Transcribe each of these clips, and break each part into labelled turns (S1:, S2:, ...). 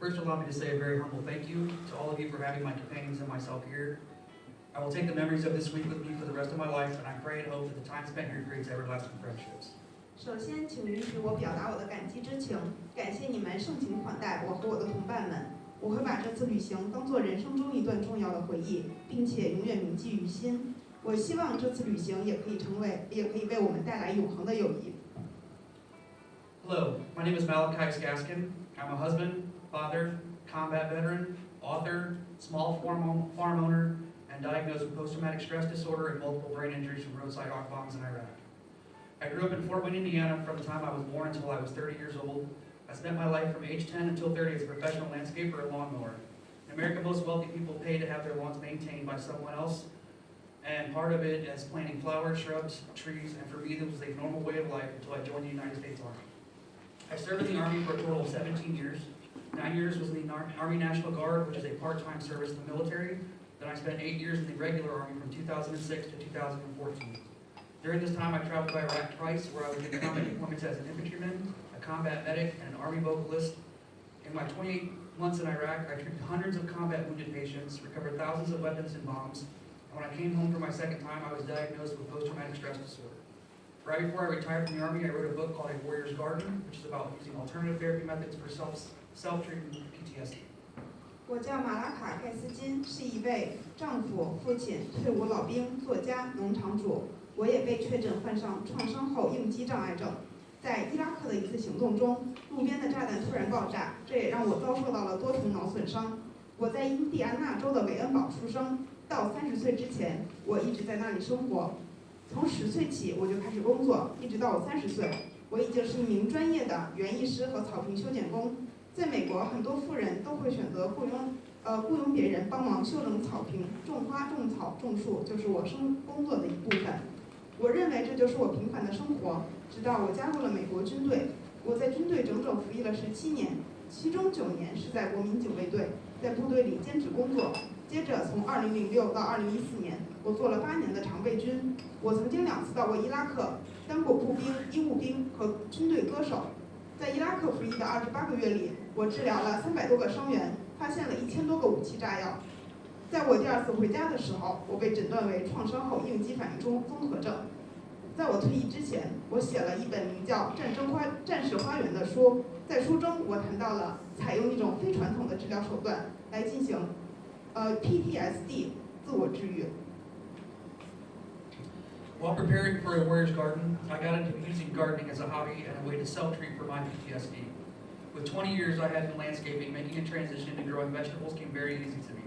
S1: First, allow me to say a very humble thank you to all of you for having my companions and myself here. I will take the memories of this week with me for the rest of my life, and I pray and hope that the time spent here creates everlasting friendships.
S2: 首先，请允许我表达我的感激之情，感谢你们盛情款待我和我的同伴们。我会把这次旅行当作人生中一段重要的回忆，并且永远铭记于心。我希望这次旅行也可以为我们带来永恒的友谊。
S1: Hello, my name is Malachi Skaskin. I'm a husband, father, combat veteran, author, small farm owner, and diagnosed with post-traumatic stress disorder and multiple brain injuries from roadside rock bombs in Iraq. I grew up in Fort Wayne, Indiana from the time I was born until I was 30 years old. I spent my life from age 10 until 30 as a professional landscaper and lawnmower. In America, most wealthy people pay to have their lawns maintained by someone else, and part of it is planting flowers, shrubs, trees, and for me, this was a normal way of life until I joined the United States Army. I served in the Army for a total of 17 years. 9 years was in the Army National Guard, which is a part-time service in the military. Then I spent 8 years in the regular Army from 2006 to 2014. During this time, I traveled to Iraq twice, where I was in combat deployments as an infantryman, a combat medic, and an Army vocalist. In my 28 months in Iraq, I treated hundreds of combat wounded patients, recovered thousands of weapons and bombs, and when I came home for my second time, I was diagnosed with post-traumatic stress disorder. Right before I retired from the Army, I wrote a book called A Warrior's Garden, which is about using alternative therapy methods for self-treatment PTSD.
S2: 我叫马拉卡·盖斯金，是一位丈夫、父亲、退伍老兵、作家、农场主。我也被确诊患上创伤后应激障碍症。在伊拉克的一次行动中，路边的炸弹突然爆炸，这也让我遭受到了多重脑损伤。我在印第安纳州的韦恩堡出生，到30岁之前，我一直在那里生活。从10岁起，我就开始工作，一直到我30岁，我已经是一名专业的园艺师和草坪修剪工。在美国，很多富人都会选择雇佣别人帮忙修整草坪、种花、种草、种树，就是我工作的一部分。我认为这就是我平凡的生活，直到我加入了美国军队。我在军队整整服役了17年，其中9年是在国民警卫队，在部队里兼职工作。接着从2006到2014年，我做了8年的常备军。我曾经2次到过伊拉克，当过步兵、医务兵和军队歌手。在伊拉克服役的28个月里，我治疗了300多个伤员，发现了1000多个武器炸药。在我第2次回家的时候，我被诊断为创伤后应激反应综合症。在我退役之前，我写了一本名叫《战士花园》的书，在书中我谈到了采用一种非传统的治疗手段来进行PTSD 自我治愈。
S1: While preparing for A Warrior's Garden, I got into using gardening as a hobby and a way to self-treat for my PTSD. With 20 years I had in landscaping, making a transition into growing vegetables came very easy to me.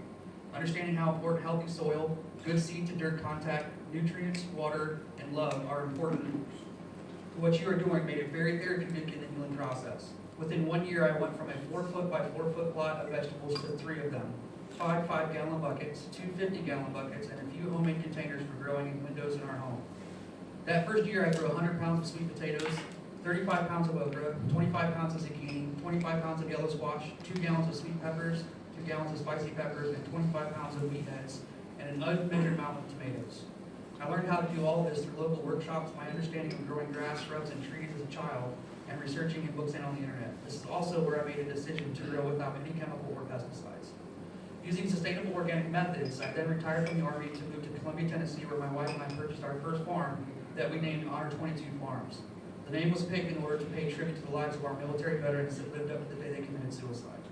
S1: Understanding how important healthy soil, good seed to dirt contact, nutrients, water, and love are important. What you are doing made it very therapeutic in the healing process. Within 1 year, I went from a 4-foot by 4-foot plot of vegetables to 3 of them. 5 5-gallon buckets, 2 50-gallon buckets, and a few homemade containers for growing in windows in our home. That first year, I grew 100 pounds of sweet potatoes, 35 pounds of okra, 25 pounds of zucchini, 25 pounds of yellow squash, 2 gallons of sweet peppers, 2 gallons of spicy peppers, and 25 pounds of meatheads, and an unmeasured amount of tomatoes. I learned how to do all of this through local workshops, my understanding of growing grass, shrubs, and trees as a child, and researching in books and on the internet. This is also where I made a decision to grow without any chemical or pesticides. Using sustainable organic methods, I then retired from the Army to move to Columbia, Tennessee, where my wife and I purchased our first farm that we named Honor 22 Farms. The name was picked in order to pay tribute to the lives of our military veterans that lived up to the day they committed suicide.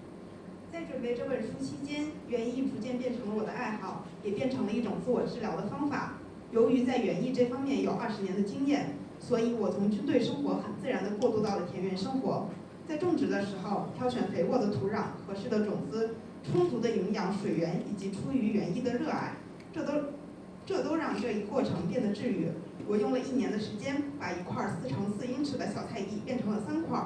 S2: 在准备这本书期间，园艺逐渐变成了我的爱好，也变成了一种自我治疗的方法。由于在园艺这方面有20年的经验，所以我从军队生活很自然地过渡到了田园生活。在种植的时候，挑选肥沃的土壤、合适的种子、充足的营养、水源以及出于园艺的热爱，这都让这一过程变得治愈。我用了1年的时间，把一块4乘4英尺的小菜地变成了3块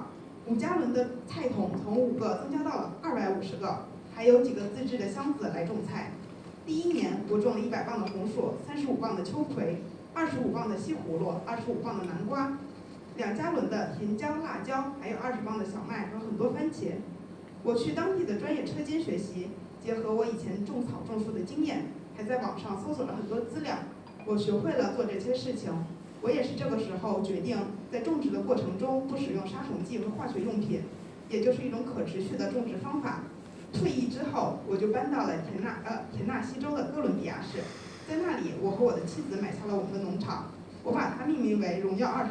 S2: ，5加仑的菜桶从5个增加到了250个，还有几个自制的箱子来种菜。第1年，我种了100磅的红薯、35磅的秋葵、25磅的西葫芦、25磅的南瓜，2加仑的甜椒、辣椒，还有20磅的小麦和很多番茄。我去当地的专业车间学习，结合我以前种草种树的经验，还在网上搜索了很多资料。我学会了做这些事情。我也是这个时候决定，在种植的过程中不使用杀虫剂和化学用品。也就是一种可持续的种植方法。退役之后，我就搬到了田纳西州的哥伦比亚市，在那里，我和我的妻子买下了我们的农场，我把它命名为“荣耀22”。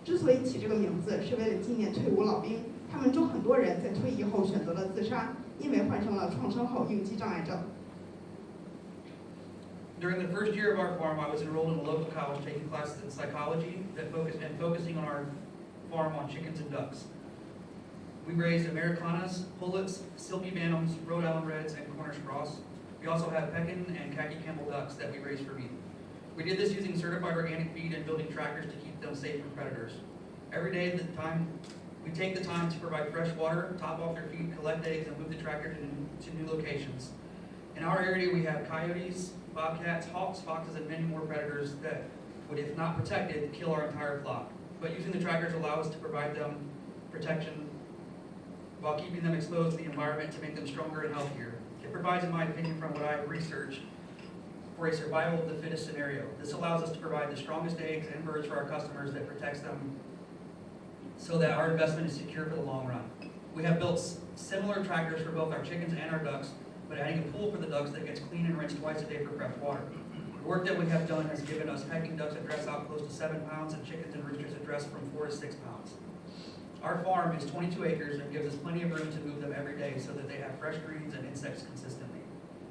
S2: 之所以起这个名字，是为了纪念退伍老兵，他们中很多人在退役后选择了自杀，因为患上了创伤后应激障碍症。
S1: During the first year of our farm, I was enrolled in a local college taking classes in psychology focusing on our farm on chickens and ducks. We raised Americanas, pullets, silky bantams, Rhode Island Reds, and Cornish cross. We also have Pekin and khaki Campbell ducks that we raise for meat. We did this using certified organic feed and building tractors to keep them safe from predators. Every day we take the time to provide fresh water, top off their feed, collect eggs, and move the tractor to new locations. In our area, we have coyotes, bobcats, hawks, foxes, and many more predators that would, if not protected, kill our entire flock. But using the tractors allow us to provide them protection while keeping them exposed to the environment to make them stronger and healthier. It provides, in my opinion, from what I have researched, for a survival of the fittest scenario. This allows us to provide the strongest eggs and birds for our customers that protects them so that our investment is secure for the long run. We have built similar tractors for both our chickens and our ducks, but adding a pool for the ducks that gets cleaned and rinsed twice a day for fresh water. The work that we have done has given us pecking ducks that dress out close to 7 pounds and chickens and roosters that dress from 4 to 6 pounds. Our farm is 22 acres and gives us plenty of room to move them every day so that they have fresh greens and insects consistently.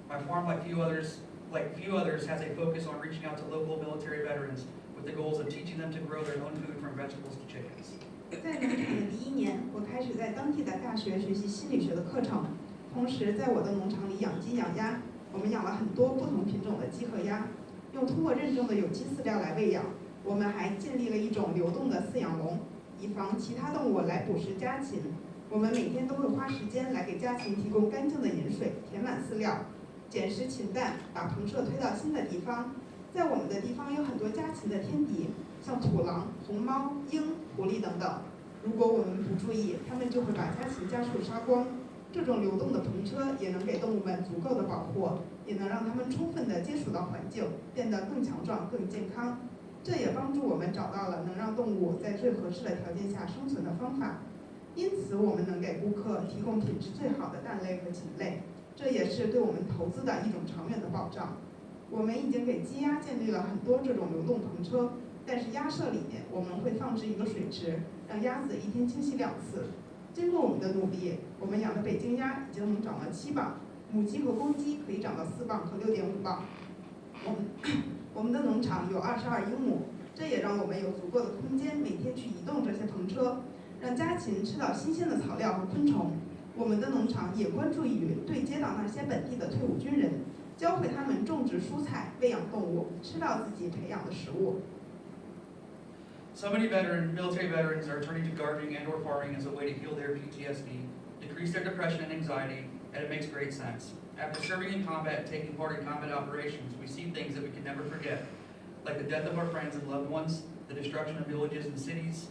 S1: My farm, like few others, has a focus on reaching out to local military veterans with the goals of teaching them to grow their own food from vegetables to chickens.
S2: 在农场的第1年，我开始在当地的大学学习心理学的课程，同时在我的农场里养鸡养鸭。我们养了很多不同品种的鸡和鸭，用通过认证的有机饲料来喂养。我们还建立了一种流动的饲养笼，以防其他动物来捕食家禽。我们每天都会花时间来给家禽提供干净的饮水，填满饲料，捡拾禽蛋，把棚舍推到新的地方。在我们的地方有很多家禽的天敌，像土狼、红猫、鹰、狐狸等等。如果我们不注意，它们就会把家禽家畜杀光。这种流动的棚车也能给动物们足够的保护，也能让它们充分地接触到环境，变得更强壮、更健康。这也帮助我们找到了能让动物在最合适的条件下生存的方法。因此，我们能给顾客提供品质最好的蛋类和禽类，这也是对我们投资的一种长远的保障。我们已经给鸡鸭建立了很多这种流动棚车，但是鸭舍里面我们会放置一个水池，让鸭子一天清洗2次。经过我们的努力，我们养的北京鸭已经能长到7磅，母鸡和公鸡可以长到4磅和6.5磅。我们的农场有22英亩，这也让我们有足够的空间每天去移动这些棚车，让家禽吃到新鲜的草料和昆虫。我们的农场也关注于对接到那些本地的退伍军人，教会他们种植蔬菜、喂养动物，吃到自己培养的食物。
S1: So many military veterans are turning to gardening and/or farming as a way to heal their PTSD, decrease their depression and anxiety, and it makes great sense. After serving in combat and taking part in combat operations, we see things that we can never forget, like the death of our friends and loved ones, the destruction of villages and cities.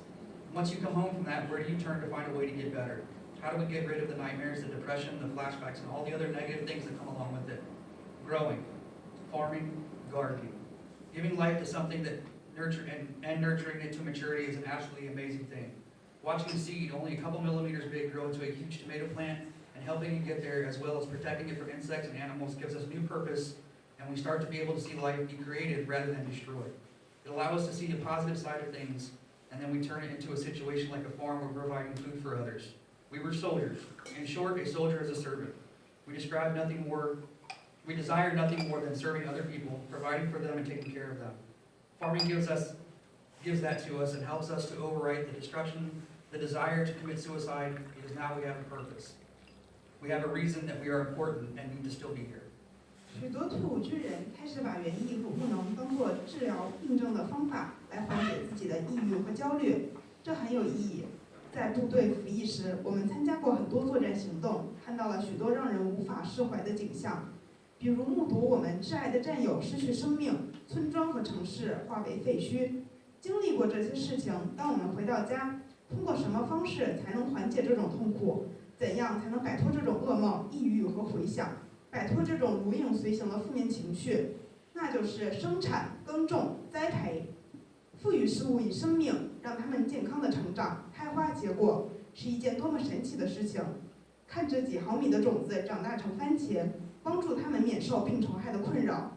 S1: Once you come home from that, where do you turn to find a way to get better? How do we get rid of the nightmares, the depression, the flashbacks, and all the other negative things that come along with it? Growing, farming, gardening, giving life to something that nurturing it to maturity is an absolutely amazing thing. Watching a seed only a couple millimeters big grow into a huge tomato plant and helping it get there, as well as protecting it from insects and animals, gives us new purpose, and we start to be able to see life be created rather than destroyed. It allows us to see the positive side of things, and then we turn it into a situation like a farm where we're providing food for others. We were soldiers. In short, a soldier is a servant. We desire nothing more than serving other people, providing for them and taking care of them. Farming gives that to us and helps us to overwrite the destruction, the desire to commit suicide, because now we have a purpose. We have a reason that we are important and need to still be here.
S2: 许多退伍军人开始把园艺和务农当作治疗病症的方法，来缓解自己的抑郁和焦虑，这很有意义。在部队服役时，我们参加过很多作战行动，看到了许多让人无法释怀的景象，比如目睹我们挚爱的战友失去生命，村庄和城市化为废墟。经历过这些事情，当我们回到家，通过什么方式才能缓解这种痛苦？怎样才能摆脱这种噩梦、抑郁和回想？摆脱这种如影随形的负面情绪，那就是生产、耕种、栽培，赋予事物以生命，让它们健康的成长、开花结果，是一件多么神奇的事情。看着几毫米的种子长大成番茄，帮助它们免受病虫害的困扰，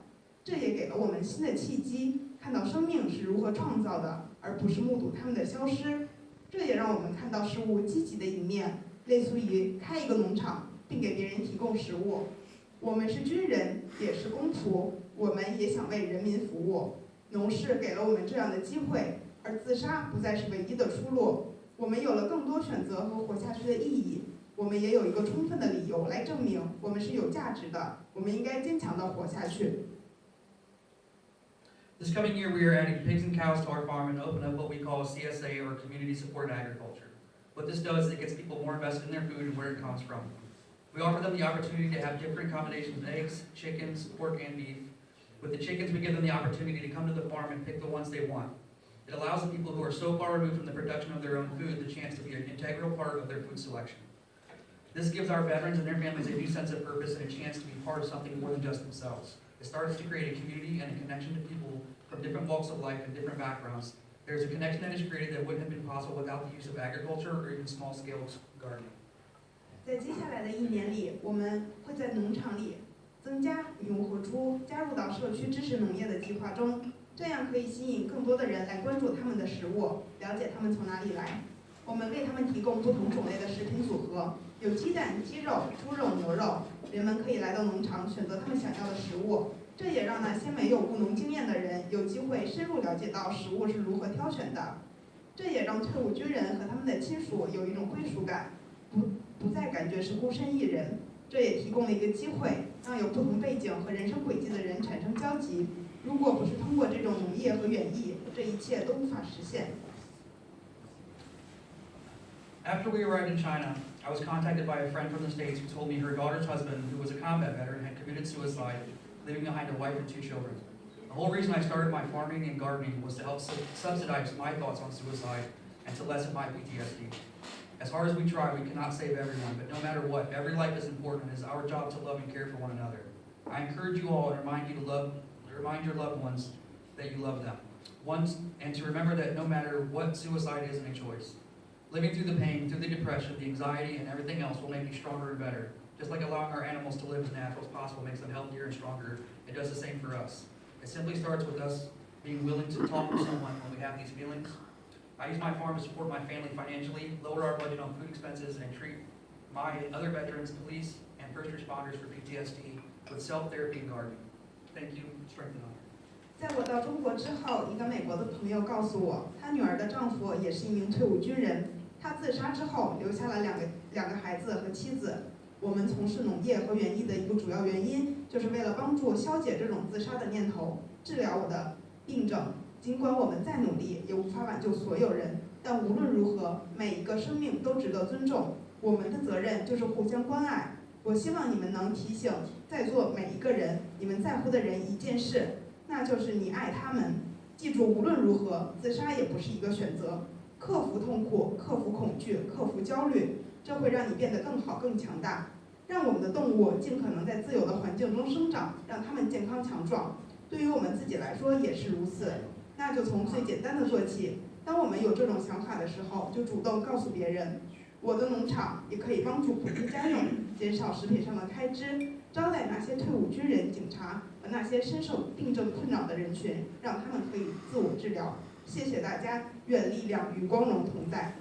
S2: 这也给了我们新的契机，看到生命是如何创造的，而不是目睹它们的消失。这也让我们看到事物积极的一面，类似于开一个农场，并给别人提供食物。我们是军人，也是公仆，我们也想为人民服务。农事给了我们这样的机会，而自杀不再是唯一的出路。我们有了更多选择和活下去的意义。我们也有一个充分的理由来证明我们是有价值的，我们应该坚强地活下去。
S1: This coming year, we are adding pigs and cows to our farm and open up what we call CSA, or Community Supported Agriculture. What this does is it gets people more invested in their food and where it comes from. We offer them the opportunity to have different combinations of eggs, chickens, pork, and beef. With the chickens, we give them the opportunity to come to the farm and pick the ones they want. It allows the people who are so far removed from the production of their own food the chance to be an integral part of their food selection. This gives our veterans and their families a new sense of purpose and a chance to be part of something more than just themselves. It starts to create a community and a connection to people from different walks of life and different backgrounds. There's a connection that is created that wouldn't have been possible without the use of agriculture or even small-scale gardening.
S2: 在接下来的一年里，我们会在农场里增加牛和猪，加入到社区支持农业的计划中，这样可以吸引更多的人来关注他们的食物，了解他们从哪里来。我们为他们提供不同种类的食品组合，有鸡蛋、鸡肉、猪肉、牛肉，人们可以来到农场选择他们想要的食物。这也让那些没有务农经验的人有机会深入了解到食物是如何挑选的。这也让退伍军人和他们的亲属有一种归属感，不再感觉是孤身一人。这也提供了一个机会，让有不同背景和人生轨迹的人产生交集。如果不是通过这种农业和园艺，这一切都无法实现。
S1: After we arrived in China, I was contacted by a friend from the States who told me her daughter's husband, who was a combat veteran, had committed suicide, leaving behind a wife and 2 children. The whole reason I started my farming and gardening was to help subsidize my thoughts on suicide and to lessen my PTSD. As hard as we try, we cannot save everyone, but no matter what, every life is important, and it is our job to love and care for one another. I encourage you all and remind your loved ones that you love them. And to remember that no matter what, suicide isn't a choice. Living through the pain, through the depression, the anxiety, and everything else will make you stronger and better. Just like allowing our animals to live as natural as possible makes them healthier and stronger, it does the same for us. It simply starts with us being willing to talk to someone when we have these feelings. I use my farm to support my family financially, lower our budget on food expenses, and treat my other veterans, police, and first responders for PTSD with self-therapy and gardening. Thank you. Strength and honor.
S2: 在我到中国之后，一个美国的朋友告诉我，他女儿的丈夫也是一名退伍军人。他自杀之后留下了两个孩子和妻子。我们从事农业和园艺的一个主要原因，就是为了帮助消解这种自杀的念头，治疗我的病症。尽管我们再努力，也无法挽救所有人，但无论如何，每一个生命都值得尊重。我们的责任就是互相关爱。我希望你们能提醒在座每一个人，你们在乎的人一件事，那就是你爱他们。记住，无论如何，自杀也不是一个选择。克服痛苦，克服恐惧，克服焦虑，这会让你变得更好、更强大。让我们的动物尽可能在自由的环境中生长，让它们健康强壮。对于我们自己来说也是如此。那就从最简单的做起。当我们有这种想法的时候，就主动告诉别人。我的农场也可以帮助普及家用，减少食品上的开支，招待那些退伍军人、警察和那些深受病症困扰的人群，让他们可以自我治疗。谢谢大家，愿力量与光荣同在。